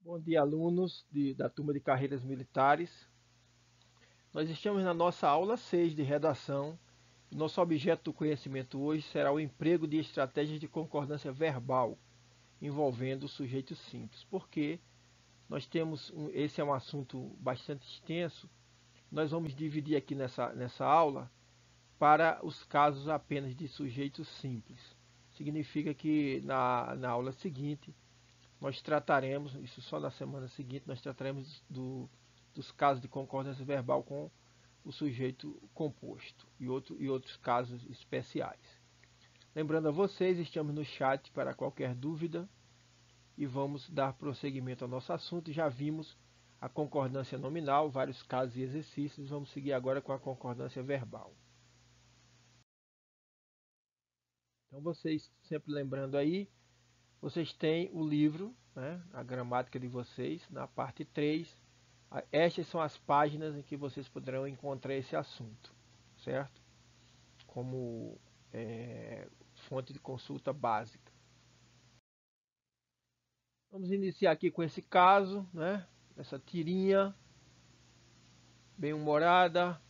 Bom dia, alunos da turma de Carreiras Militares. Nós estamos na nossa aula 6 de redação. Nosso objeto do conhecimento hoje será o emprego de estratégias de concordância verbal envolvendo sujeitos simples. Porque esse é um assunto bastante extenso. Nós vamos dividir aqui nessa aula para os casos apenas de sujeitos simples. Significa que na aula seguinte nós trataremos, isso só na semana seguinte, nós trataremos dos casos de concordância verbal com o sujeito composto e outros casos especiais. Lembrando a vocês, estamos no chat para qualquer dúvida e vamos dar prosseguimento ao nosso assunto. Já vimos a concordância nominal, vários casos e exercícios, vamos seguir agora com a concordância verbal. Então vocês, sempre lembrando aí, vocês têm o livro, né, a gramática de vocês, na parte 3. Estas são as páginas em que vocês poderão encontrar esse assunto, certo? Como fonte de consulta básica. Vamos iniciar aqui com esse caso, né? Essa tirinha bem humorada.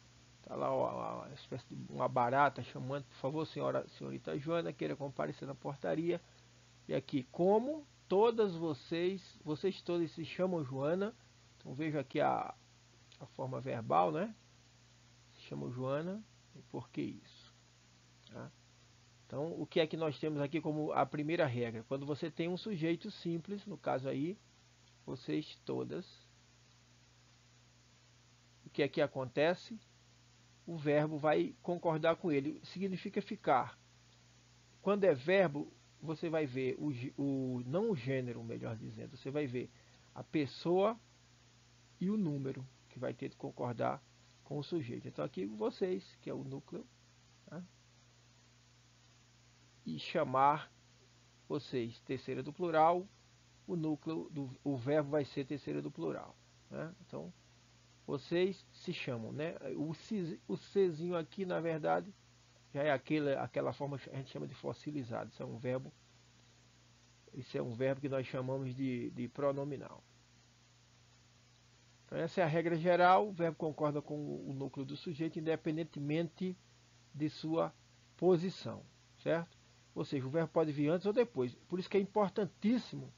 Tá lá uma espécie de uma barata chamando, por favor, senhorita Joana, queira comparecer na portaria. E aqui, como todas vocês todas se chamam Joana. Então vejo aqui a forma verbal, né? Se chamam Joana, e por que isso? Tá? Então, o que é que nós temos aqui como a primeira regra? Quando você tem um sujeito simples, no caso aí, vocês todas, o que é que acontece? O verbo vai concordar com ele, significa ficar. Quando é verbo, você vai ver não o gênero, melhor dizendo, você vai ver a pessoa e o número, que vai ter que concordar com o sujeito. Então aqui vocês, que é o núcleo, tá? E chamar vocês, terceira do plural, o núcleo, o verbo vai ser terceira do plural. Né? Então, vocês se chamam, né? O Czinho aqui, na verdade, já é aquela forma que a gente chama de fossilizado. Isso é um verbo que nós chamamos de pronominal. Então, essa é a regra geral. O verbo concorda com o núcleo do sujeito, independentemente de sua posição, certo? Ou seja, o verbo pode vir antes ou depois. Por isso que é importantíssimo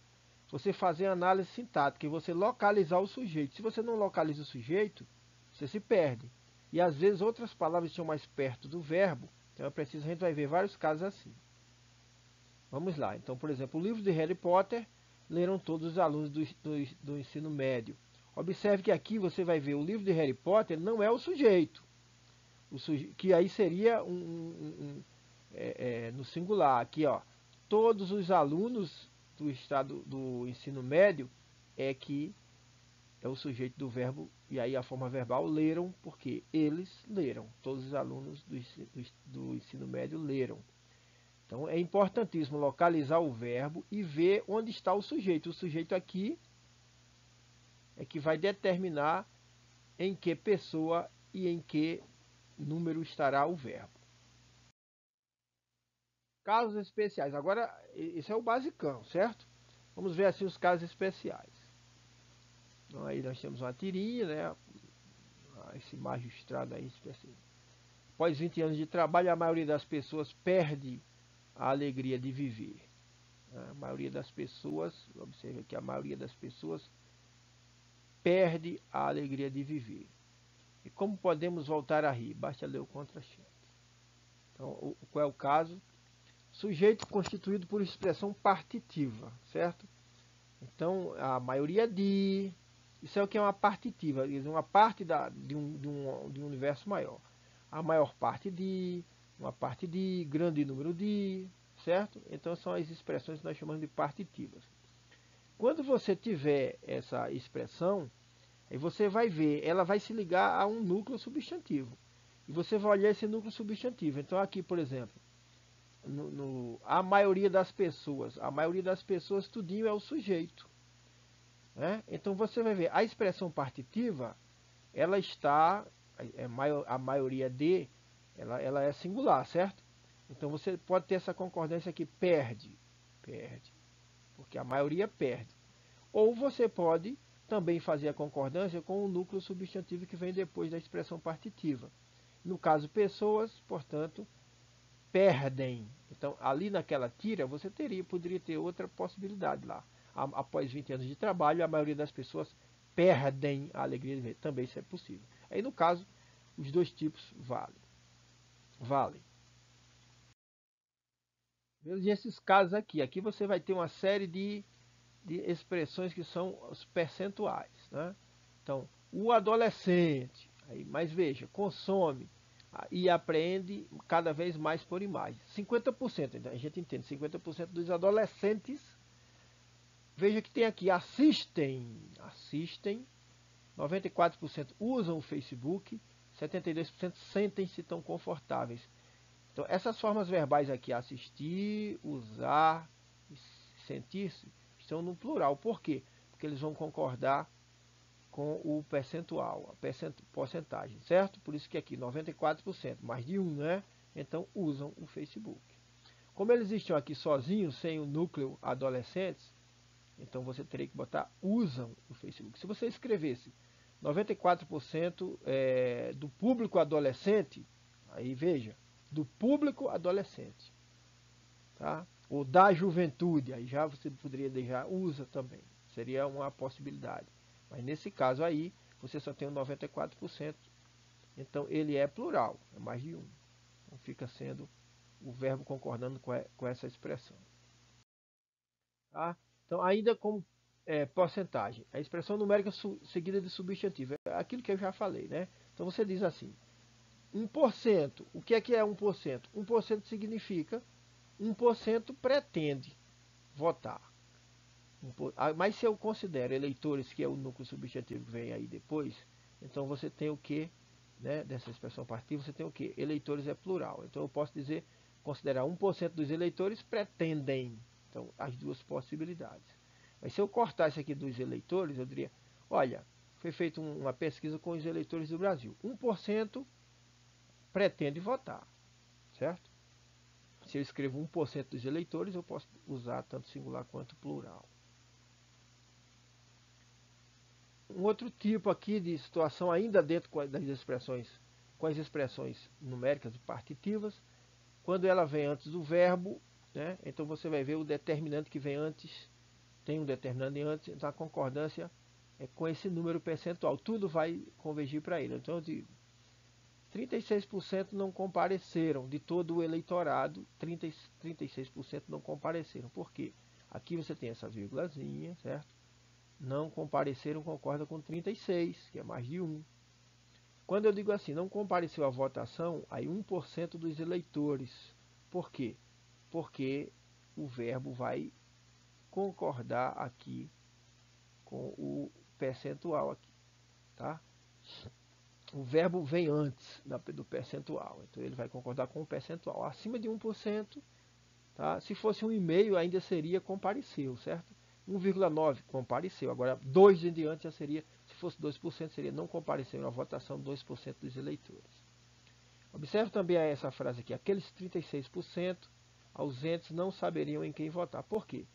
você fazer análise sintática e você localizar o sujeito. Se você não localiza o sujeito, você se perde. E às vezes outras palavras estão mais perto do verbo. Então a gente vai ver vários casos assim. Vamos lá. Então, por exemplo, o livro de Harry Potter leram todos os alunos do ensino médio. Observe que aqui você vai ver o livro de Harry Potter não é o sujeito. Que aí seria no singular. Aqui, ó, todos os alunos do estado do ensino médio que é o sujeito do verbo, e aí a forma verbal leram, porque eles leram. Todos os alunos do ensino médio leram. Então é importantíssimo localizar o verbo e ver onde está o sujeito. O sujeito aqui é que vai determinar em que pessoa e em que número estará o verbo. Casos especiais. Agora, isso é o basicão, certo? Vamos ver assim os casos especiais. Então, aí nós temos uma tirinha, né? Esse magistrado aí. Após 20 anos de trabalho, a maioria das pessoas perde a alegria de viver. A maioria das pessoas, observe que a maioria das pessoas perde a alegria de viver. E como podemos voltar a rir? Basta ler o contra-cheque. Então, qual é o caso? Sujeito constituído por expressão partitiva, certo? Então, a maioria de... Isso é o que é uma partitiva, uma parte de um universo maior. A maior parte de, uma parte de, grande número de, certo? Então, são as expressões que nós chamamos de partitivas. Quando você tiver essa expressão, aí você vai ver, ela vai se ligar a um núcleo substantivo. E você vai olhar esse núcleo substantivo. Então, aqui, por exemplo, a maioria das pessoas, tudinho é o sujeito. Né? Então você vai ver, a expressão partitiva, ela está, a maioria de, ela é singular, certo? Então você pode ter essa concordância aqui, perde, porque a maioria perde. Ou você pode também fazer a concordância com o núcleo substantivo que vem depois da expressão partitiva. No caso, pessoas, portanto, perdem. Então, ali naquela tira, você poderia ter outra possibilidade lá. Após 20 anos de trabalho, a maioria das pessoas perdem a alegria de viver. Também isso é possível. Aí, no caso, os dois tipos valem. E esses casos aqui você vai ter uma série de expressões que são os percentuais. Né? Então, o adolescente, mas veja, consome e aprende cada vez mais por imagem. 50%, então a gente entende, 50% dos adolescentes, veja que tem aqui, assistem, 94% usam o Facebook, 72% sentem-se tão confortáveis. Então, essas formas verbais aqui, assistir, usar, sentir-se, estão no plural. Por quê? Porque eles vão concordar com o percentual, a porcentagem, certo? Por isso que aqui 94%, mais de 1, né? Então usam o Facebook. Como eles estão aqui sozinhos, sem o núcleo adolescentes, então você teria que botar usam o Facebook. Se você escrevesse 94% do público adolescente, aí veja, do público adolescente, tá? Ou da juventude, aí já você poderia deixar usa também, seria uma possibilidade. Mas nesse caso aí, você só tem o 94%, então ele é plural, é mais de um. Então fica sendo o verbo concordando com essa expressão. Tá? Então ainda como porcentagem, a expressão numérica seguida de substantivo, é aquilo que eu já falei, né? Então você diz assim, 1%, o que é 1%? 1% significa 1% pretende votar. Mas se eu considero eleitores, que é o núcleo substantivo que vem aí depois, então você tem o que, né, dessa expressão partitiva, você tem o que? Eleitores é plural. Então eu posso dizer, considerar 1% dos eleitores pretendem. Então, as duas possibilidades. Mas se eu cortar isso aqui dos eleitores, eu diria, olha, foi feita uma pesquisa com os eleitores do Brasil. 1% pretende votar, certo? Se eu escrevo 1% dos eleitores, eu posso usar tanto singular quanto plural. Um outro tipo aqui de situação, ainda dentro das expressões, com as expressões numéricas e partitivas, quando ela vem antes do verbo, né, então você vai ver o determinante que vem antes, tem um determinante antes, então a concordância é com esse número percentual, tudo vai convergir para ele. Então eu digo, 36% não compareceram, de todo o eleitorado, 36% não compareceram. Por quê? Aqui você tem essa vírgulazinha, certo? Não compareceram concorda com 36, que é mais de 1. Quando eu digo assim, não compareceu à votação, aí 1% dos eleitores. Por quê? Porque o verbo vai concordar aqui com o percentual aqui, tá? O verbo vem antes do percentual, então ele vai concordar com o percentual. Acima de 1%, tá? Se fosse 1,5 ainda seria compareceu, certo? 1,9 compareceu. Agora 2 em diante já seria, se fosse 2%, seria não compareceu na votação 2% dos eleitores. Observe também essa frase aqui, aqueles 36% ausentes não saberiam em quem votar. Por quê?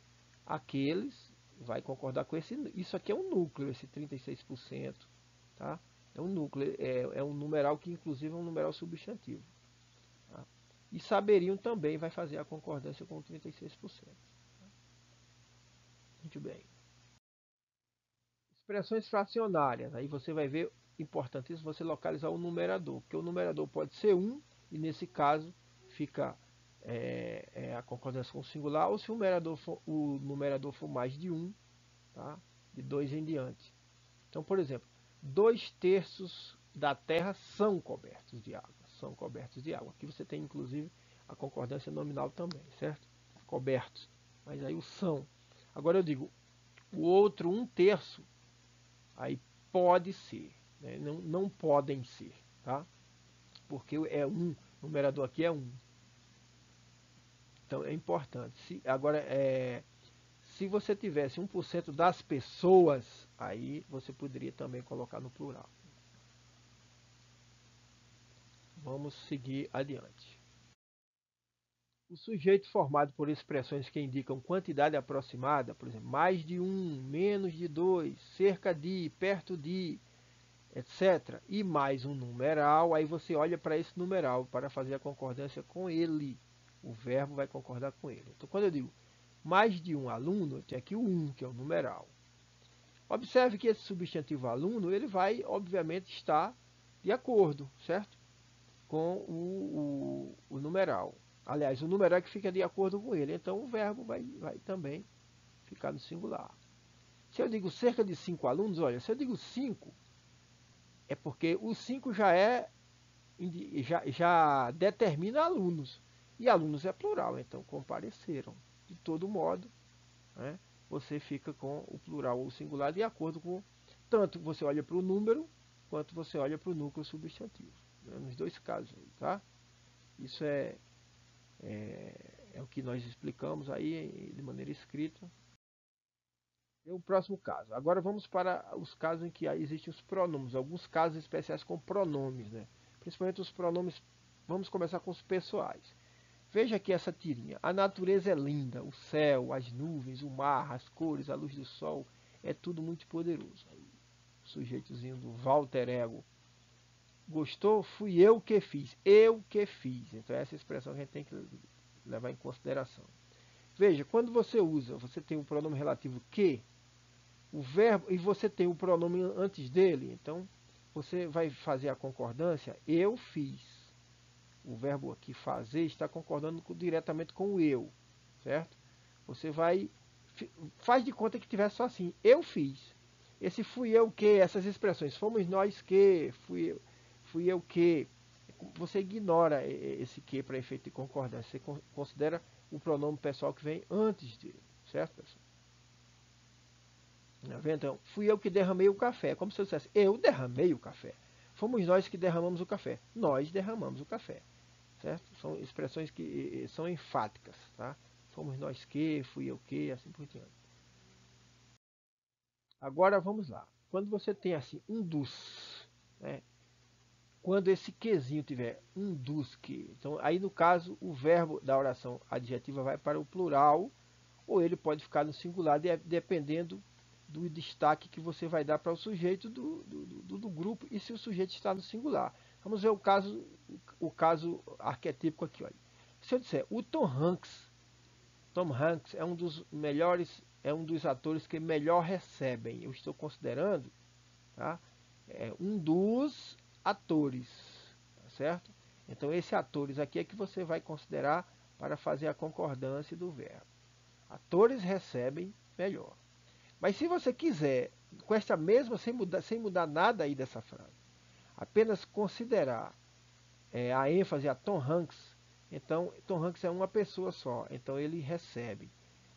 Aqueles vai concordar com isso aqui é um núcleo, esse 36%, tá? É um núcleo, é um numeral que inclusive é um numeral substantivo. Tá? E saberiam também vai fazer a concordância com 36%. Muito bem. Expressões fracionárias. Aí você vai ver, importantíssimo você localizar o numerador, porque o numerador pode ser 1, e nesse caso fica a concordância com o singular, ou se o numerador for mais de 1, tá? De 2 em diante. Então, por exemplo, 2/3 da terra são cobertos de água. São cobertos de água. Aqui você tem, inclusive, a concordância nominal também, certo? Cobertos. Mas aí o são. Agora eu digo, o outro 1/3, aí pode ser. Né? Não podem ser, tá? Porque é 1. O numerador aqui é 1. Então é importante. Agora, se você tivesse 1% das pessoas, aí você poderia também colocar no plural. Vamos seguir adiante. O sujeito formado por expressões que indicam quantidade aproximada, por exemplo, mais de um, menos de dois, cerca de, perto de, etc. E mais um numeral, aí você olha para esse numeral para fazer a concordância com ele. O verbo vai concordar com ele. Então, quando eu digo mais de um aluno, eu tenho aqui o um, que é o numeral. Observe que esse substantivo aluno, ele vai, obviamente, estar de acordo, certo? Com o numeral. Aliás, o numeral é que fica de acordo com ele. Então, o verbo vai também ficar no singular. Se eu digo cerca de 5 alunos, olha, se eu digo 5, é porque o 5 já determina alunos. E alunos é plural, então compareceram. De todo modo, né, você fica com o plural ou singular de acordo com... Tanto você olha para o número, quanto você olha para o núcleo substantivo. Né, nos dois casos aí, tá? Isso é o que nós explicamos aí de maneira escrita. E o próximo caso. Agora vamos para os casos em que existem os pronomes. Alguns casos especiais com pronomes, né? Principalmente os pronomes. Vamos começar com os pessoais. Veja aqui essa tirinha. A natureza é linda. O céu, as nuvens, o mar, as cores, a luz do sol. É tudo muito poderoso. O sujeitozinho do Walter Ego. Gostou? Fui eu que fiz. Eu que fiz. Então essa expressão a gente tem que levar em consideração. Veja, quando você usa, você tem o pronome relativo que, o verbo, e você tem o pronome antes dele, então você vai fazer a concordância, eu fiz. O verbo aqui fazer está concordando diretamente com o eu, certo? Você faz de conta que tivesse só assim, eu fiz. Esse fui eu que, essas expressões, fomos nós que, fui eu que, você ignora esse que para efeito de concordância, você considera o pronome pessoal que vem antes dele, certo, pessoal? Então, fui eu que derramei o café, como se eu dissesse, eu derramei o café. Fomos nós que derramamos o café. Nós derramamos o café, certo? São expressões que são enfáticas, tá? Fomos nós que, fui eu que, assim por diante. Agora vamos lá. Quando você tem assim um dos, né? Quando esse quezinho tiver um dos que, então aí no caso o verbo da oração adjetiva vai para o plural ou ele pode ficar no singular dependendo do destaque que você vai dar para o sujeito do grupo e se o sujeito está no singular. Vamos ver o caso arquetípico aqui. Olha. Se eu disser o Tom Hanks é um dos melhores, é um dos atores que melhor recebem. Eu estou considerando, tá? É um dos atores, tá certo? Então esse atores aqui é que você vai considerar para fazer a concordância do verbo. Atores recebem melhor. Mas se você quiser, com esta mesma, sem mudar nada aí dessa frase, apenas considerar a ênfase a Tom Hanks, então Tom Hanks é uma pessoa só, então ele recebe.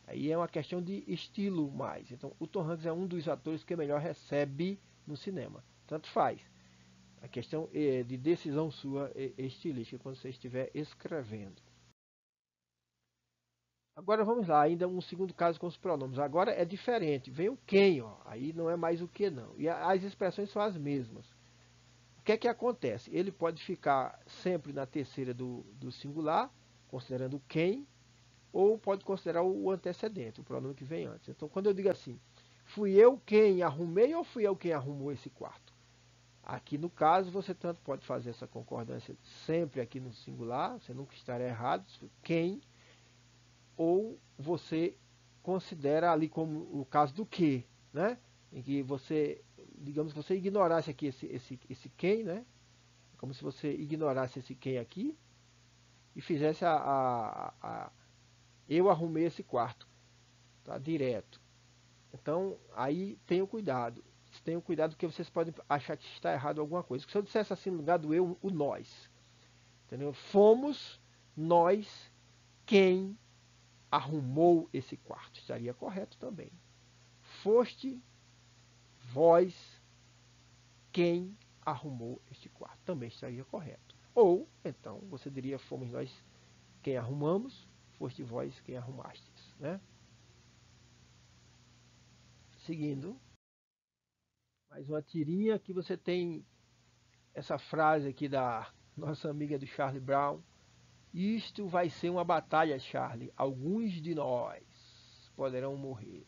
Aí é uma questão de estilo mais. Então o Tom Hanks é um dos atores que melhor recebe no cinema. Tanto faz. A questão é de decisão sua estilística quando você estiver escrevendo. Agora vamos lá, ainda um segundo caso com os pronomes. Agora é diferente, vem o quem, ó. Aí não é mais o que não. E as expressões são as mesmas. O que é que acontece? Ele pode ficar sempre na terceira do singular, considerando quem, ou pode considerar o antecedente, o pronome que vem antes. Então quando eu digo assim, fui eu quem arrumei ou fui eu quem arrumou esse quarto? Aqui no caso você tanto pode fazer essa concordância sempre aqui no singular, você nunca estará errado, quem, ou você considera ali como o caso do que, né? Em que você, digamos que você ignorasse aqui esse quem, né? Como se você ignorasse esse quem aqui e fizesse eu arrumei esse quarto, tá? Direto. Então, aí tenham cuidado. Tenham cuidado porque vocês podem achar que está errado alguma coisa. Se eu dissesse assim no lugar do eu, o nós, entendeu? Fomos nós quem arrumou esse quarto. Estaria correto também. Foste vós quem arrumou este quarto. Também estaria correto. Ou, então, você diria, fomos nós quem arrumamos, foste vós quem arrumastes. Né? Seguindo, mais uma tirinha que você tem essa frase aqui da nossa amiga do Charlie Brown. Isto vai ser uma batalha, Charlie. Alguns de nós poderão morrer.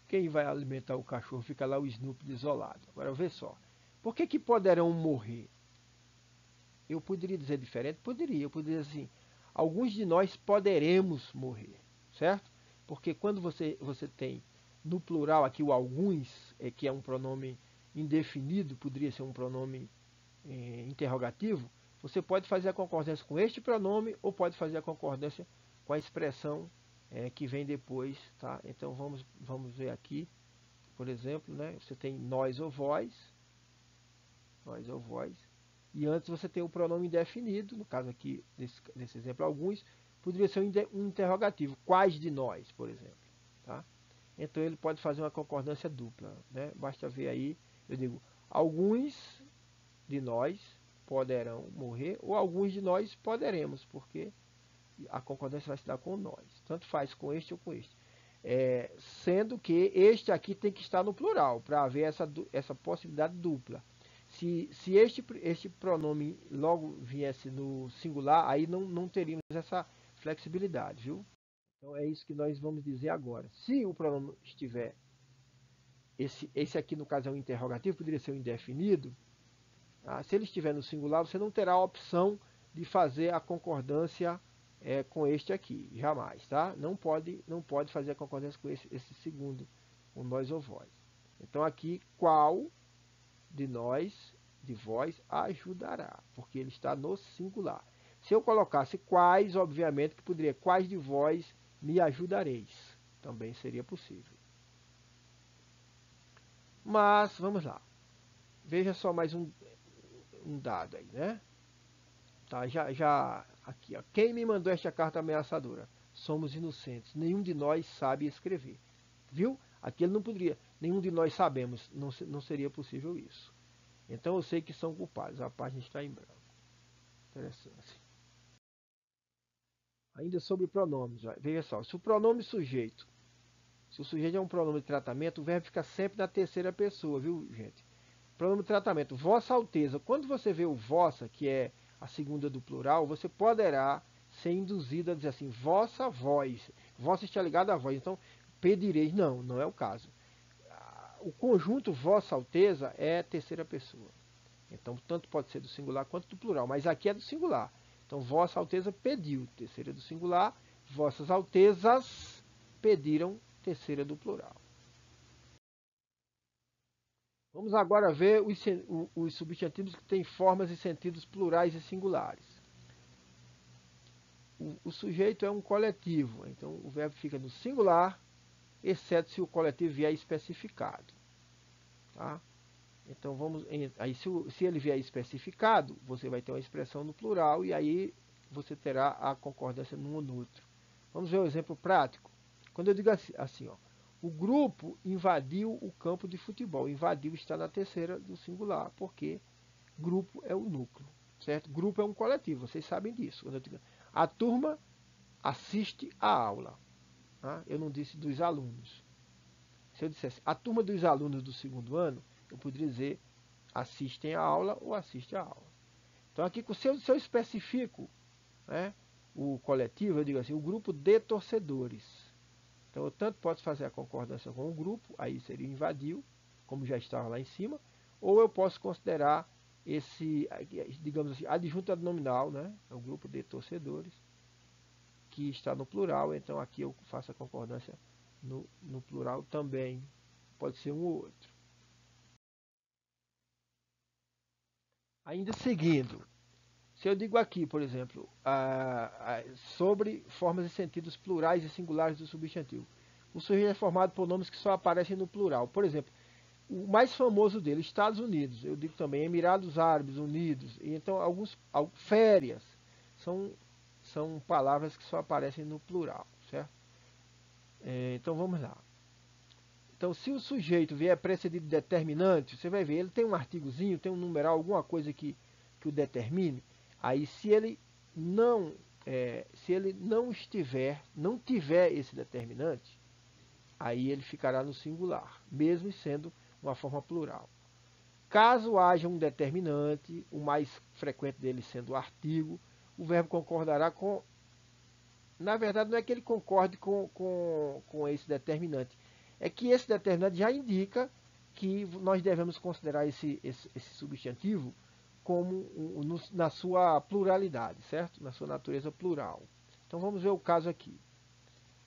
Quem vai alimentar o cachorro? Fica lá o Snoopy isolado. Agora vê só. Por que poderão morrer? Eu poderia dizer diferente? Poderia. Eu poderia dizer assim, alguns de nós poderemos morrer, certo? Porque quando você tem no plural aqui o alguns, que é um pronome indefinido, poderia ser um pronome interrogativo, você pode fazer a concordância com este pronome ou pode fazer a concordância com a expressão que vem depois, tá? Então vamos ver aqui, por exemplo, né? Você tem nós ou vós, e antes você tem o pronome indefinido, no caso aqui desse exemplo alguns, poderia ser um interrogativo, quais de nós, por exemplo, tá? Então ele pode fazer uma concordância dupla, né? Basta ver aí, eu digo, alguns de nós poderão morrer, ou alguns de nós poderemos, porque a concordância vai se dar com nós. Tanto faz com este ou com este. Sendo que este aqui tem que estar no plural, para haver essa possibilidade dupla. Se este pronome logo viesse no singular, aí não teríamos essa flexibilidade, viu? Então é isso que nós vamos dizer agora. Se o pronome estiver, esse aqui no caso é um interrogativo, poderia ser um indefinido. Tá? Se ele estiver no singular, você não terá a opção de fazer a concordância com este aqui, jamais, tá? Não pode fazer a concordância com esse segundo, com nós ou vós. Então aqui, qual de nós, de vós, ajudará, porque ele está no singular. Se eu colocasse quais, obviamente que poderia, quais de vós me ajudareis, também seria possível. Mas, vamos lá. Veja só mais um dado aí, né? Tá, aqui, ó. Quem me mandou esta carta ameaçadora? Somos inocentes. Nenhum de nós sabe escrever. Viu? Aqui ele não poderia. Nenhum de nós sabemos. Não seria possível isso. Então eu sei que são culpados. A página está em branco. Interessante. Ainda sobre pronomes. Ó. Veja só. Se o pronome sujeito. Se o sujeito é um pronome de tratamento, o verbo fica sempre na terceira pessoa, viu, gente? Pronome de tratamento. Vossa Alteza. Quando você vê o vossa, que é a segunda do plural, você poderá ser induzido a dizer assim, vossa voz. Vossa está ligado à voz. Então, pedireis. Não é o caso. O conjunto Vossa Alteza é terceira pessoa. Então, tanto pode ser do singular quanto do plural. Mas aqui é do singular. Então, Vossa Alteza pediu, terceira do singular. Vossas Altezas pediram, terceira do plural. Vamos agora ver os substantivos que têm formas e sentidos plurais e singulares. O sujeito é um coletivo, então o verbo fica no singular, exceto se o coletivo vier especificado. Tá? Então aí se ele vier especificado, você vai ter uma expressão no plural e aí você terá a concordância num ou no outro. Vamos ver um exemplo prático. Quando eu digo assim, ó, o grupo invadiu o campo de futebol. Invadiu está na terceira do singular, porque grupo é o núcleo, certo? Grupo é um coletivo, vocês sabem disso. Quando eu digo, a turma assiste a aula. Tá? Eu não disse dos alunos. Se eu dissesse a turma dos alunos do segundo ano, eu poderia dizer assistem a aula ou assiste a aula. Então aqui, se eu especifico, né, o coletivo, eu digo assim, o grupo de torcedores. Então eu tanto posso fazer a concordância com o grupo, aí seria invadiu, como já estava lá em cima, ou eu posso considerar esse, digamos assim, adjunto nominal, né, é o grupo de torcedores, que está no plural, então aqui eu faço a concordância no plural também, pode ser um ou outro. Ainda seguindo, se eu digo aqui, por exemplo, sobre formas e sentidos plurais e singulares do substantivo, o sujeito é formado por nomes que só aparecem no plural. Por exemplo, o mais famoso dele, Estados Unidos, eu digo também Emirados Árabes Unidos, e então férias, são palavras que só aparecem no plural, certo? Então vamos lá. Então, se o sujeito vier precedido de determinante, você vai ver, ele tem um artigozinho, tem um numeral, alguma coisa que o determine. Aí, se ele não tiver esse determinante, aí ele ficará no singular, mesmo sendo uma forma plural. Caso haja um determinante, o mais frequente dele sendo o artigo, o verbo concordará com... Na verdade, não é que ele concorde com esse determinante. É que esse determinante já indica que nós devemos considerar esse substantivo como na sua pluralidade, certo? Na sua natureza plural. Então vamos ver o caso aqui.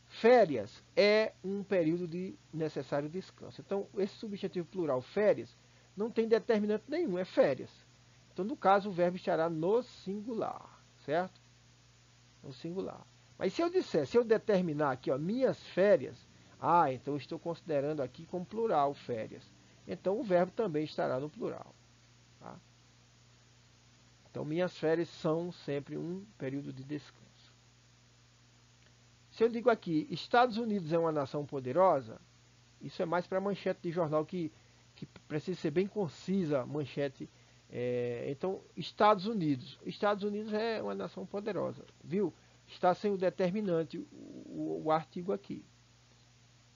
Férias é um período de necessário descanso. Então esse substantivo plural, férias, não tem determinante nenhum, é férias. Então no caso o verbo estará no singular, certo? No singular. Mas se eu determinar aqui, ó, minhas férias, então eu estou considerando aqui como plural férias. Então o verbo também estará no plural. Tá? Então minhas férias são sempre um período de descanso. Se eu digo aqui, Estados Unidos é uma nação poderosa, isso é mais para manchete de jornal que precisa ser bem concisa, a manchete. Então, Estados Unidos. Estados Unidos é uma nação poderosa, viu? Está sem o determinante, o artigo aqui.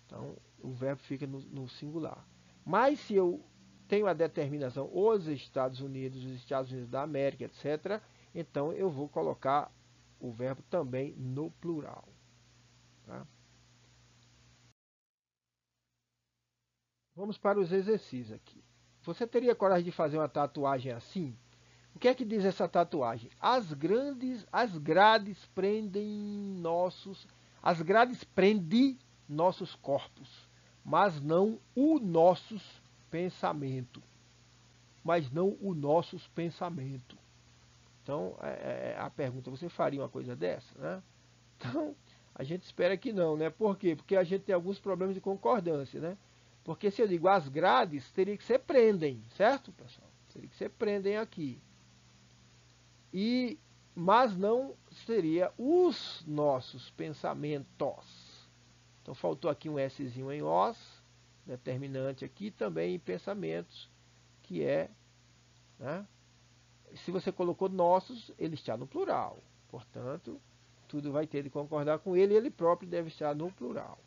Então, o verbo fica no singular. Mas se eu tenho a determinação os Estados Unidos da América, etc., então eu vou colocar o verbo também no plural. Tá? Vamos para os exercícios aqui. Você teria coragem de fazer uma tatuagem assim? O que é que diz essa tatuagem? As grades prendem nossos corpos, mas não o nossos pensamento. Mas não o nossos pensamento. Então, a pergunta, você faria uma coisa dessa, né? Então, a gente espera que não, né? Por quê? Porque a gente tem alguns problemas de concordância, né? Porque se eu digo as grades, teria que ser prendem, certo, pessoal? Teria que ser prendem aqui. Mas não seria os nossos pensamentos. Então faltou aqui um Szinho em os, determinante aqui, também em pensamentos, que é, né? Se você colocou nossos, ele está no plural. Portanto, tudo vai ter de concordar com ele, e ele próprio deve estar no plural.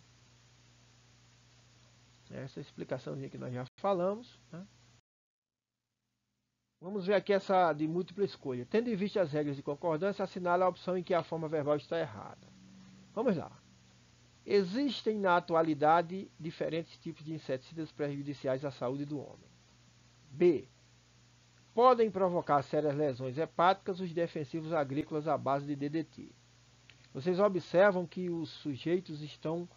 Essa explicaçãozinha que nós já falamos, né? Vamos ver aqui essa de múltipla escolha. Tendo em vista as regras de concordância, assinale a opção em que a forma verbal está errada. Vamos lá. Existem na atualidade diferentes tipos de inseticidas prejudiciais à saúde do homem. B. Podem provocar sérias lesões hepáticas os defensivos agrícolas à base de DDT. Vocês observam que os sujeitos estão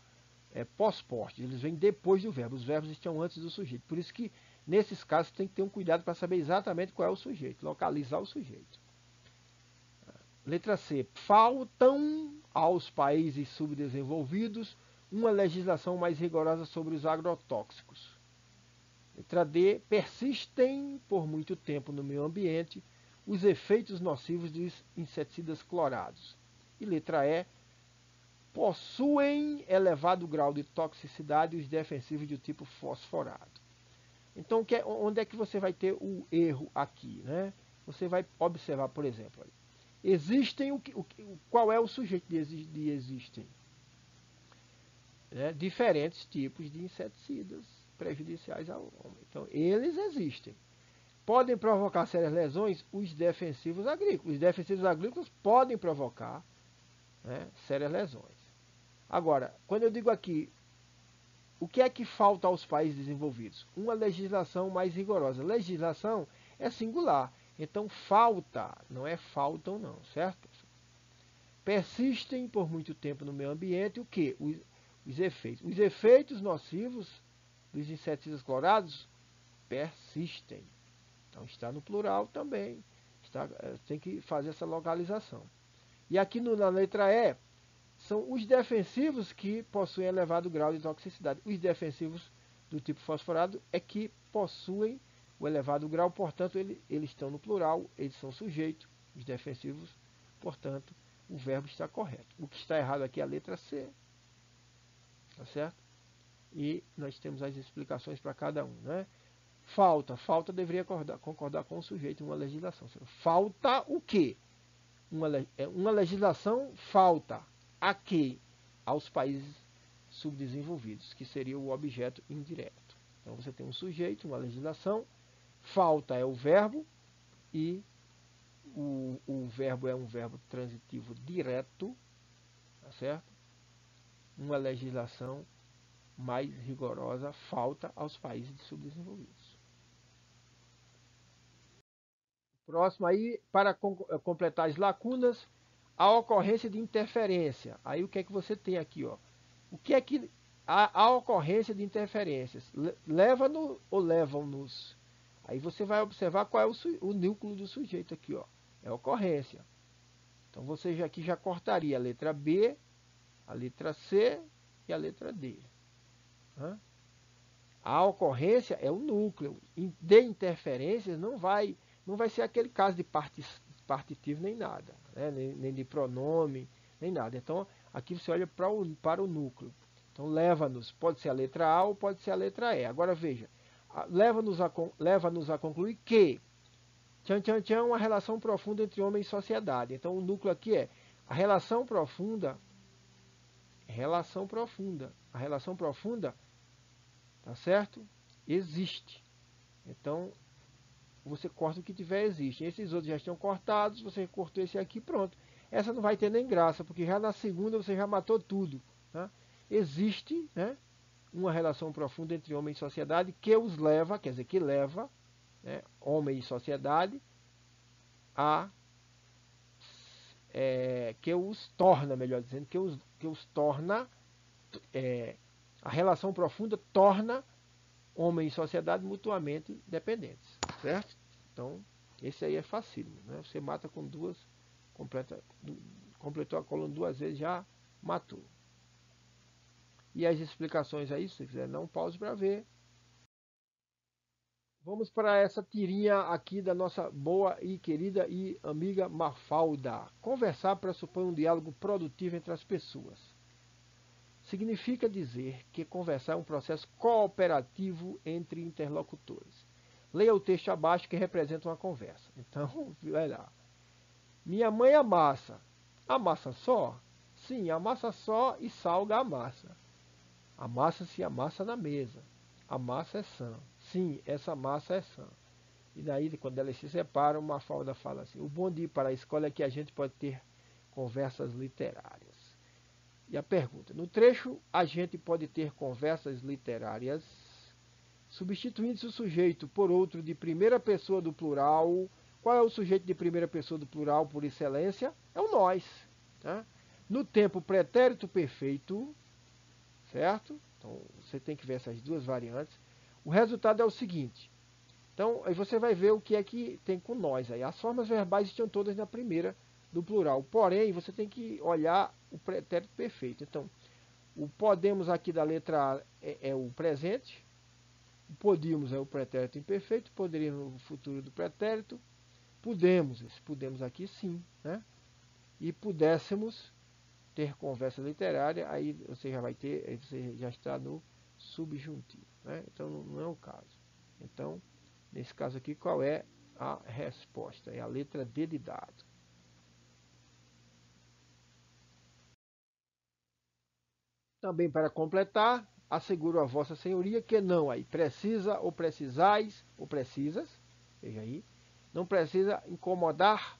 pós-postos, eles vêm depois do verbo, os verbos estão antes do sujeito. Por isso que, nesses casos, tem que ter um cuidado para saber exatamente qual é o sujeito, localizar o sujeito. Letra C. Faltam aos países subdesenvolvidos uma legislação mais rigorosa sobre os agrotóxicos. Letra D. Persistem por muito tempo no meio ambiente os efeitos nocivos dos inseticidas clorados. E letra E. Possuem elevado grau de toxicidade os defensivos do tipo fosforado. Então, onde é que você vai ter o erro aqui, né? Você vai observar, por exemplo, existem qual é o sujeito de existem? Diferentes tipos de inseticidas prejudiciais ao homem. Então, eles existem. Podem provocar sérias lesões os defensivos agrícolas. Os defensivos agrícolas podem provocar, né, sérias lesões. Agora, quando eu digo aqui, o que é que falta aos países desenvolvidos? Uma legislação mais rigorosa. Legislação é singular. Então, falta, não é faltam não, certo? Persistem por muito tempo no meio ambiente o que? Os efeitos. Os efeitos nocivos dos inseticidas clorados persistem. Então, está no plural também. Tem que fazer essa localização. E aqui na letra E, são os defensivos que possuem elevado grau de toxicidade. Os defensivos do tipo fosforado é que possuem o elevado grau, portanto, eles estão no plural, eles são sujeitos, os defensivos, portanto, o verbo está correto. O que está errado aqui é a letra C. Tá certo? E nós temos as explicações para cada um, né? Falta deveria concordar com o sujeito em uma legislação. Falta o quê? Uma legislação falta a quê? Aos países subdesenvolvidos, que seria o objeto indireto. Então você tem um sujeito, uma legislação, falta é o verbo e o verbo é um verbo transitivo direto, tá certo? Uma legislação mais rigorosa falta aos países subdesenvolvidos. Próximo aí, para completar as lacunas, a ocorrência de interferência. Aí o que é que você tem aqui, ó? O que é que a ocorrência de interferências leva-nos ou levam-nos? Aí você vai observar qual é o núcleo do sujeito aqui, ó. É ocorrência. Então você aqui já cortaria a letra B, a letra C e a letra D. A ocorrência é o núcleo. De interferências não vai ser aquele caso de partitivo nem nada, né? nem de pronome, nem nada. Então aqui você olha para o núcleo. Então leva-nos, pode ser a letra A ou pode ser a letra E. Agora veja, leva-nos a concluir que tchan, uma relação profunda entre homem e sociedade. Então o núcleo aqui é a relação profunda. A relação profunda, tá certo? Existe. Então você corta o que tiver existe. Esses outros já estão cortados, você cortou esse aqui, pronto. Essa não vai ter nem graça, porque já na segunda você já matou tudo. Tá? Existe, né, uma relação profunda entre homem e sociedade que os leva, quer dizer, que leva, né, homem e sociedade a que os torna, melhor dizendo, que os torna, a relação profunda torna homem e sociedade mutuamente dependentes, certo? Então, esse aí é facílimo, né? Você mata com duas, completou a coluna duas vezes, já matou. E as explicações aí, se você quiser, não pause para ver. Vamos para essa tirinha aqui da nossa boa e querida e amiga Mafalda. Conversar pressupõe um diálogo produtivo entre as pessoas. Significa dizer que conversar é um processo cooperativo entre interlocutores. Leia o texto abaixo que representa uma conversa. Então, vai lá. Minha mãe amassa. Amassa só? Sim, amassa só e salga a massa. A massa se amassa na mesa. A massa é sã. Sim, essa massa é sã. E daí, quando elas se separam, Mafalda fala assim: o bom de ir para a escola é que a gente pode ter conversas literárias. E a pergunta: no trecho, a gente pode ter conversas literárias, substituindo-se o sujeito por outro de primeira pessoa do plural. Qual é o sujeito de primeira pessoa do plural por excelência? É o nós. Tá? No tempo pretérito perfeito, certo? Então você tem que ver essas duas variantes. O resultado é o seguinte. Então aí você vai ver o que é que tem com nós aí. As formas verbais estão todas na primeira do plural. Porém, você tem que olhar o pretérito perfeito. Então, o podemos aqui da letra A é o presente. O podíamos é o pretérito imperfeito. Poderíamos no futuro do pretérito. Esse podemos aqui sim, né? E pudéssemos ter conversa literária, aí você já vai ter, aí você já está no subjuntivo, né? Então não é o caso. Então, nesse caso aqui, qual é a resposta? É a letra D de dado. Também para completar, asseguro a vossa senhoria que não aí precisa ou precisais ou precisas, veja aí, não precisa incomodar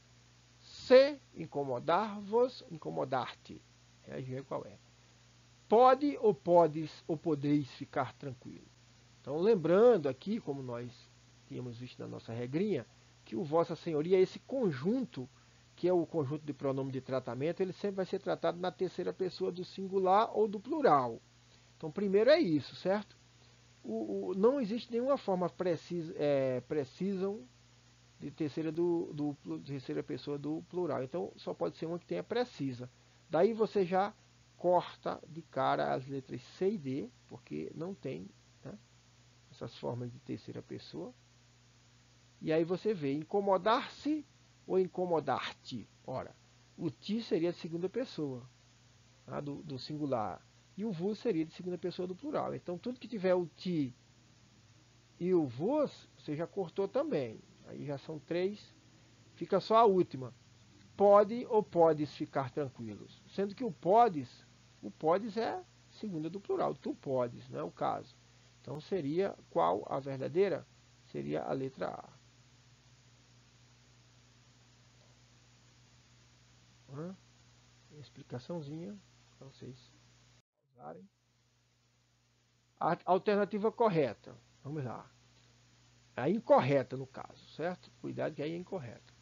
se incomodar-vos, incomodar-te. Aí ver qual é. Pode ou podes ou podeis ficar tranquilo. Então, lembrando aqui, como nós tínhamos visto na nossa regrinha, que o Vossa Senhoria, esse conjunto, que é o conjunto de pronome de tratamento, ele sempre vai ser tratado na terceira pessoa do singular ou do plural. Então, primeiro é isso, certo? Não existe nenhuma forma precisam de terceira pessoa do plural. Então, só pode ser uma que tenha precisa. Daí você já corta de cara as letras C e D, porque não tem, né, essas formas de terceira pessoa. E aí você vê incomodar-se ou incomodar-te. Ora, o ti seria de segunda pessoa, tá, do singular. E o vos seria de segunda pessoa do plural. Então, tudo que tiver o ti e o vos, você já cortou também. Aí já são três. Fica só a última. Pode ou podes ficar tranquilos. Sendo que o podes é segunda do plural. Tu podes, não é o caso. Então seria qual a verdadeira? Seria a letra A. Né? Explicaçãozinha para vocês usarem. A alternativa correta, vamos lá. A incorreta no caso, certo? Cuidado que aí é incorreta.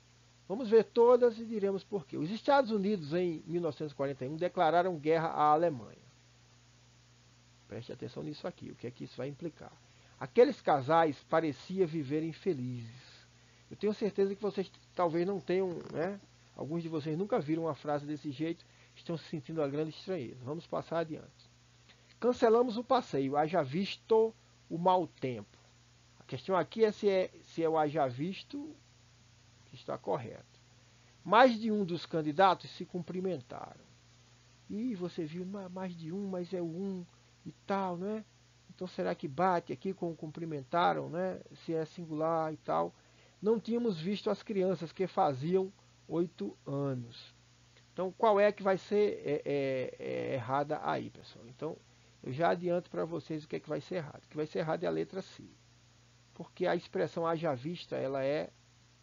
Vamos ver todas e diremos por quê. Os Estados Unidos, em 1941, declararam guerra à Alemanha. Preste atenção nisso aqui, o que é que isso vai implicar. Aqueles casais pareciam viverem felizes. Eu tenho certeza que vocês talvez não tenham, né? Alguns de vocês nunca viram uma frase desse jeito, estão se sentindo uma grande estranheza. Vamos passar adiante. Cancelamos o passeio, haja visto o mau tempo. A questão aqui é se é o haja visto que está correto. Mais de um dos candidatos se cumprimentaram. E você viu mais de um, mas é o um e tal, né? Então será que bate aqui com o cumprimentaram, né? Se é singular e tal. Não tínhamos visto as crianças que faziam 8 anos. Então qual é que vai ser errada aí, pessoal? Então eu já adianto para vocês o que é que vai ser errado. O que vai ser errado é a letra C. Porque a expressão haja vista, ela é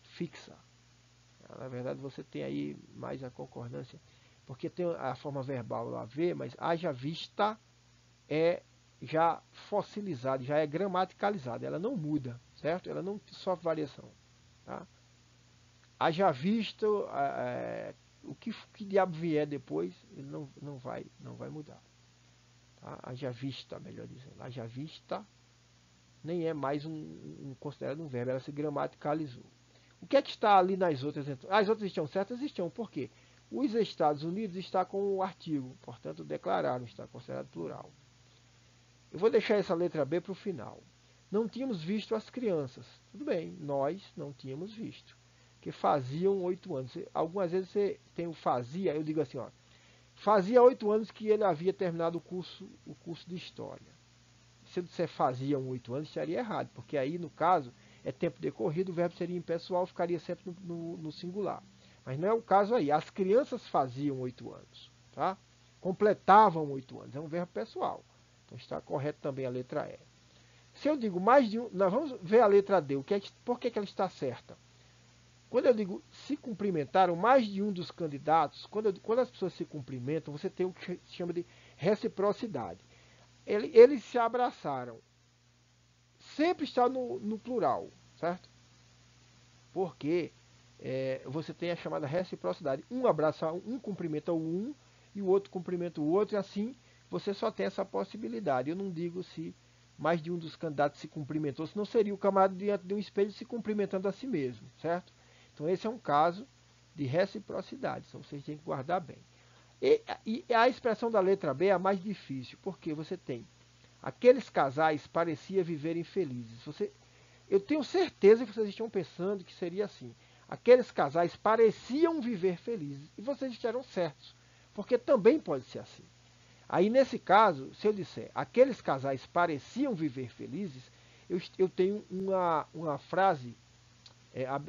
fixa. Na verdade você tem aí mais a concordância. Porque tem a forma verbal lá V, mas haja vista é já fossilizada, já é gramaticalizada. Ela não muda, certo? Ela não sofre variação. Tá? Haja visto, o que diabo vier depois, ele não vai mudar. Tá? Haja vista, melhor dizendo. Haja vista nem é mais considerado um verbo, ela se gramaticalizou. O que é que está ali nas outras? As outras estão certas? Estão. Por quê? Os Estados Unidos está com o artigo, portanto declararam, está considerado plural. Eu vou deixar essa letra B para o final. Não tínhamos visto as crianças. Tudo bem, nós não tínhamos visto. Que faziam 8 anos. Algumas vezes você tem o fazia, eu digo assim, ó. Fazia 8 anos que ele havia terminado o curso de História. Se eu disser faziam 8 anos, estaria errado, porque aí, no caso, é tempo decorrido, o verbo seria impessoal, ficaria sempre no singular. Mas não é o caso aí. As crianças faziam 8 anos. Tá? Completavam 8 anos. É um verbo pessoal. Então está correto também a letra E. Se eu digo mais de um, nós vamos ver a letra D. Por que ela está certa? Quando eu digo se cumprimentaram, mais de um dos candidatos, quando as pessoas se cumprimentam, você tem o que se chama de reciprocidade. Eles se abraçaram. Sempre está no plural, certo? Porque você tem a chamada reciprocidade. Um abraça um, cumprimenta o um, e o outro cumprimenta o outro, e assim você só tem essa possibilidade. Eu não digo se mais de um dos candidatos se cumprimentou, senão seria o camarada diante de um espelho se cumprimentando a si mesmo, certo? Então esse é um caso de reciprocidade, então vocês têm que guardar bem. E a expressão da letra B é a mais difícil, porque você tem aqueles casais pareciam viverem felizes. Eu tenho certeza que vocês estão pensando que seria assim. Aqueles casais pareciam viver felizes. E vocês estiveram certos. Porque também pode ser assim. Aí, nesse caso, se eu disser aqueles casais pareciam viver felizes, eu tenho uma frase,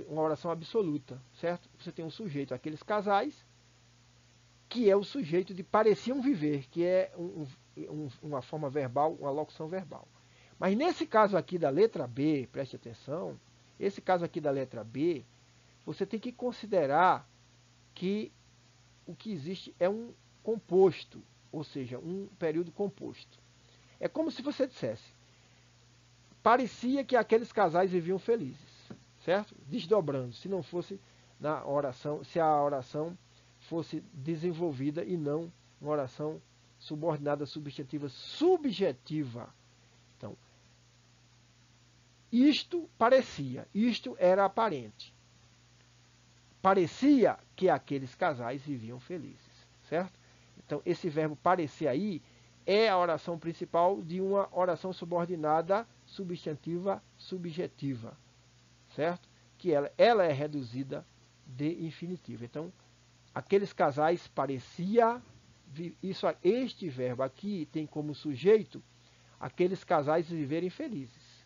uma oração absoluta, certo? Você tem um sujeito, aqueles casais, que é o sujeito de pareciam viver, que é uma forma verbal, uma locução verbal. Mas nesse caso aqui da letra B, preste atenção, esse caso aqui da letra B, você tem que considerar que o que existe é um composto, ou seja, um período composto. É como se você dissesse, parecia que aqueles casais viviam felizes, certo? Desdobrando, se não fosse na oração, se a oração fosse desenvolvida e não uma oração subordinada substantiva subjetiva. Então, isto parecia, isto era aparente. Parecia que aqueles casais viviam felizes, certo? Então, esse verbo parecer aí é a oração principal de uma oração subordinada substantiva subjetiva, certo? Que ela é reduzida de infinitivo. Então, aqueles casais parecia, este verbo aqui tem como sujeito aqueles casais viverem felizes.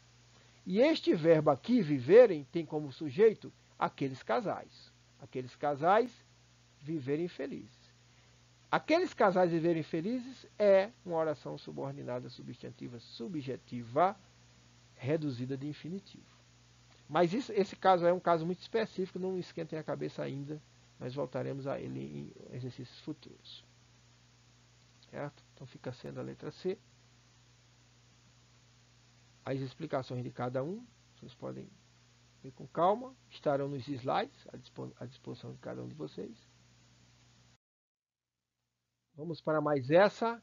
E este verbo aqui, viverem, tem como sujeito aqueles casais. Aqueles casais viverem felizes. Aqueles casais viverem felizes é uma oração subordinada substantiva subjetiva reduzida de infinitivo. Mas esse caso é um caso muito específico, não esquentem a cabeça ainda nós voltaremos a ele em exercícios futuros. Certo? Então fica sendo a letra C. As explicações de cada um, vocês podem ver com calma, estarão nos slides à disposição de cada um de vocês. Vamos para mais essa.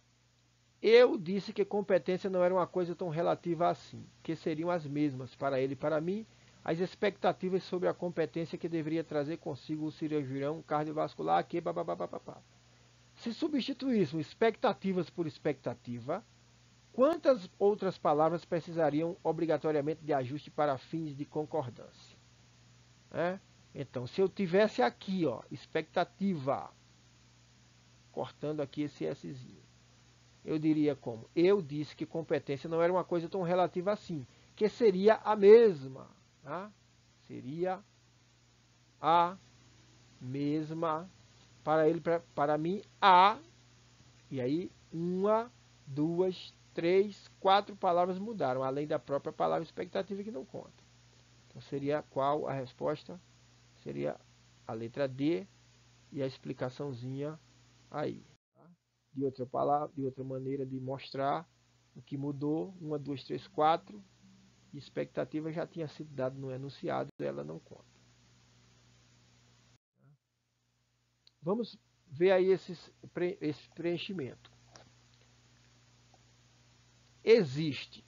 Eu disse que competência não era uma coisa tão relativa assim, que seriam as mesmas para ele e para mim, as expectativas sobre a competência que deveria trazer consigo o cirurgião cardiovascular, que bababababá. Se substituíssemos expectativas por expectativa, quantas outras palavras precisariam obrigatoriamente de ajuste para fins de concordância? Então, se eu tivesse aqui, ó, expectativa, cortando aqui esse Szinho, eu diria como? Eu disse que competência não era uma coisa tão relativa assim, que seria a mesma. Tá? Seria a mesma para ele, para mim, a. E aí, 1, 2, 3, 4 palavras mudaram, além da própria palavra expectativa que não conta. Então, seria qual a resposta? Seria a letra D e a explicaçãozinha aí. De outra palavra, de outra maneira de mostrar o que mudou, 1, 2, 3, 4, e expectativa já tinha sido dado no enunciado, ela não conta. Vamos ver aí esse preenchimento. Existe.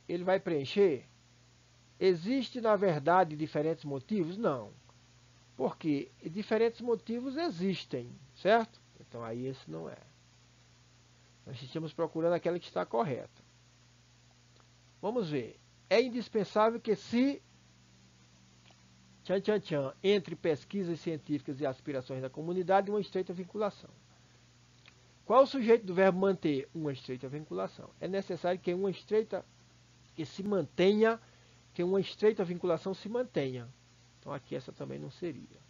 Ele vai preencher? Existe, na verdade, diferentes motivos? Não. Porque diferentes motivos existem, certo? Então aí esse não é. Nós estamos procurando aquela que está correta. Vamos ver. É indispensável que se entre pesquisas científicas e aspirações da comunidade uma estreita vinculação. Qual é o sujeito do verbo manter? Uma estreita vinculação. É necessário que uma estreita vinculação se mantenha. Então aqui essa também não seria.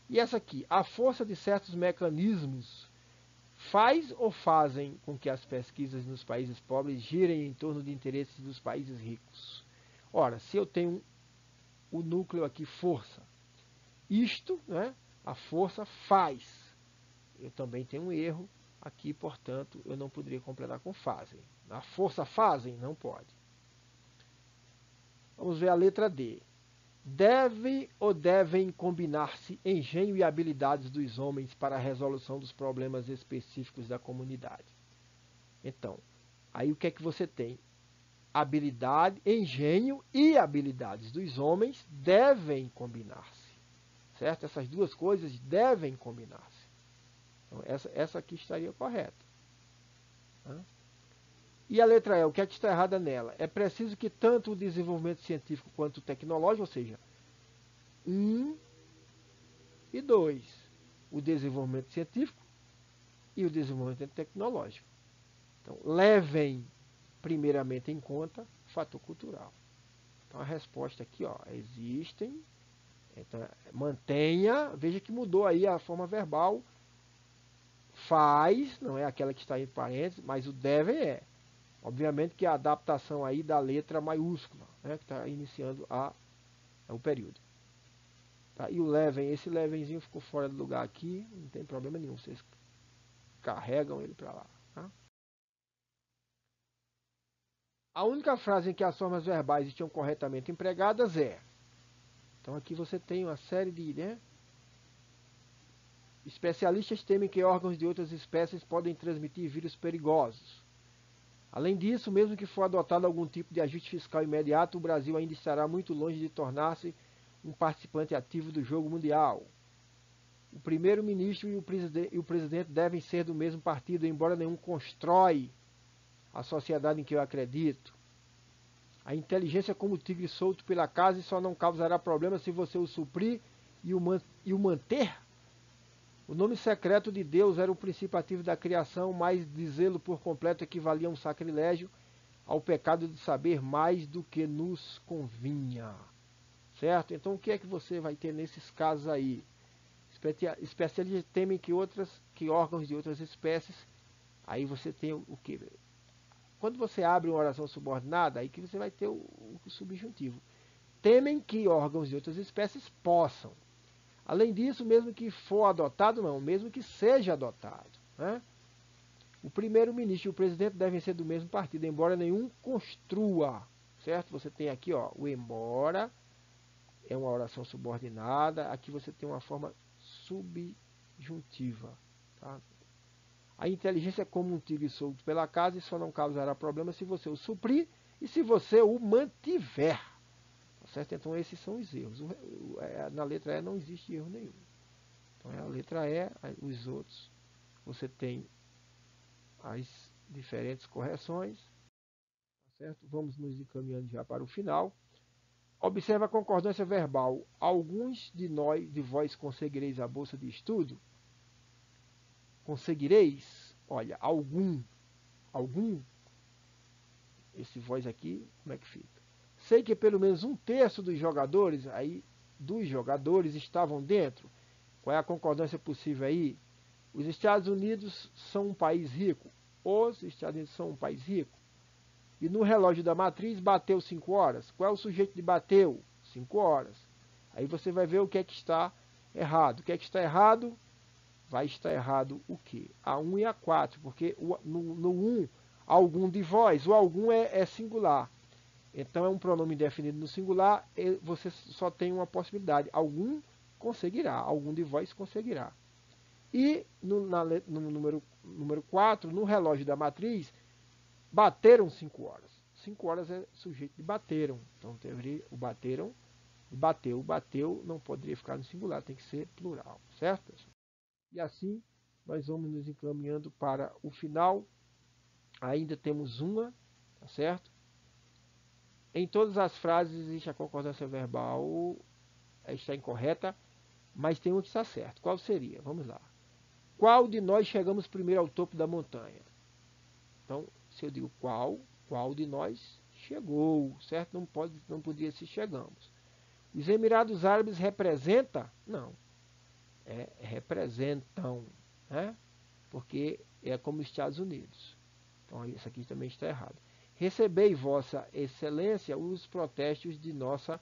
E essa aqui, a força de certos mecanismos faz ou fazem com que as pesquisas nos países pobres girem em torno de interesses dos países ricos. Ora, se eu tenho o núcleo aqui, força, isto, né, a força faz. Eu também tenho um erro aqui, portanto, eu não poderia completar com fazem. A força fazem? Não pode. Vamos ver a letra D. Deve ou devem combinar-se engenho e habilidades dos homens para a resolução dos problemas específicos da comunidade? Então, aí o que é que você tem? Habilidade, engenho e habilidades dos homens devem combinar-se. Certo? Essas duas coisas devem combinar-se. Então, essa aqui estaria correta. E a letra E, o que é que está errada nela? É preciso que tanto o desenvolvimento científico quanto o tecnológico, ou seja, 1 e 2, o desenvolvimento científico e o desenvolvimento tecnológico. Então, levem primeiramente em conta o fator cultural. Então, a resposta aqui, ó, existem, então, mantenha, veja que mudou aí a forma verbal, faz, não é aquela que está em parênteses, mas o devem é. Obviamente que a adaptação aí da letra maiúscula, né, que está iniciando o período. Tá? E o levem, esse levenzinho ficou fora do lugar aqui, não tem problema nenhum, vocês carregam ele para lá. Tá? A única frase em que as formas verbais estão corretamente empregadas é... Então aqui você tem uma série de... Né? Especialistas temem que órgãos de outras espécies podem transmitir vírus perigosos. Além disso, mesmo que for adotado algum tipo de ajuste fiscal imediato, o Brasil ainda estará muito longe de tornar-se um participante ativo do jogo mundial. O primeiro-ministro e o presidente devem ser do mesmo partido, embora nenhum constrói a sociedade em que eu acredito. A inteligência é como o tigre solto pela casa e só não causará problema se você o suprir e o manter. O nome secreto de Deus era o princípio ativo da criação, mas dizê-lo por completo equivalia a um sacrilégio, ao pecado de saber mais do que nos convinha. Certo? Então o que é que você vai ter nesses casos aí? Especialistas temem que órgãos de outras espécies, aí você tem o que? Quando você abre uma oração subordinada, aí que você vai ter o subjuntivo. Temem que órgãos de outras espécies possam. Além disso, mesmo que for adotado, não, mesmo que seja adotado, né? O primeiro-ministro e o presidente devem ser do mesmo partido, embora nenhum construa, certo? Você tem aqui, ó, o embora, é uma oração subordinada, aqui você tem uma forma subjuntiva, tá? A inteligência é como um tigre solto pela casa e só não causará problema se você o suprir e se você o mantiver. Tá certo? Então esses são os erros. Na letra E não existe erro nenhum. Então é a letra E, os outros. Você tem as diferentes correções. Tá certo? Vamos nos encaminhando já para o final. Observe a concordância verbal. Alguns de vós conseguireis a bolsa de estudo? Conseguireis? Olha, algum, esse voz aqui, como é que fica? Sei que pelo menos um terço dos jogadores estavam dentro. Qual é a concordância possível aí? Os Estados Unidos são um país rico. Os Estados Unidos são um país rico. E no relógio da matriz bateu 5 horas. Qual é o sujeito que bateu? 5 horas. Aí você vai ver o que é que está errado. O que é que está errado? Vai estar errado o quê? A 1 e a 4, porque no 1, algum de vós, o algum é singular. Então é um pronome definido no singular, você só tem uma possibilidade. Algum conseguirá, algum de vós conseguirá. E no número 4, no relógio da matriz, bateram 5 horas. 5 horas é sujeito de bateram. Então o bateram, bateu, não poderia ficar no singular, tem que ser plural, certo, pessoal? E assim, nós vamos nos encaminhando para o final. Ainda temos uma, tá certo? Em todas as frases existe a concordância verbal, está incorreta, mas tem uma que está certa. Qual seria? Vamos lá. Qual de nós chegamos primeiro ao topo da montanha? Então, se eu digo qual de nós chegou, certo? Não podia ser chegamos. Os Emirados Árabes representa? Não. Representam, né? Porque é como os Estados Unidos. Então isso aqui também está errado. Recebei, vossa excelência, os protestos de nossa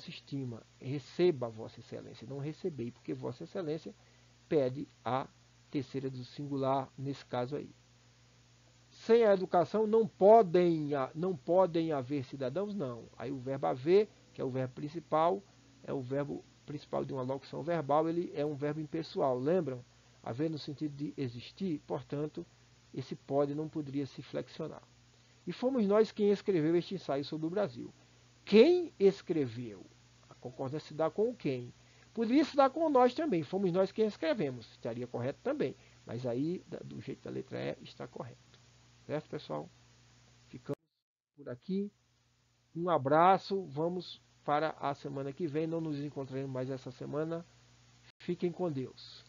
estima. Receba, vossa excelência. Não recebei, porque vossa excelência pede a terceira do singular, nesse caso aí. Sem a educação não podem haver cidadãos? Não. Aí o verbo haver, que é o verbo principal, é o verbo principal de uma locução verbal, ele é um verbo impessoal. Lembram? Haver no sentido de existir, portanto, esse pode não poderia se flexionar. E fomos nós quem escreveu este ensaio sobre o Brasil. Quem escreveu? A concordância se dá com o quem. Poderia se dar com nós também. Fomos nós quem escrevemos. Estaria correto também. Mas aí, do jeito da letra E, está correto. Certo, pessoal? Ficamos por aqui. Um abraço. Vamos para a semana que vem. Não nos encontraremos mais essa semana. Fiquem com Deus.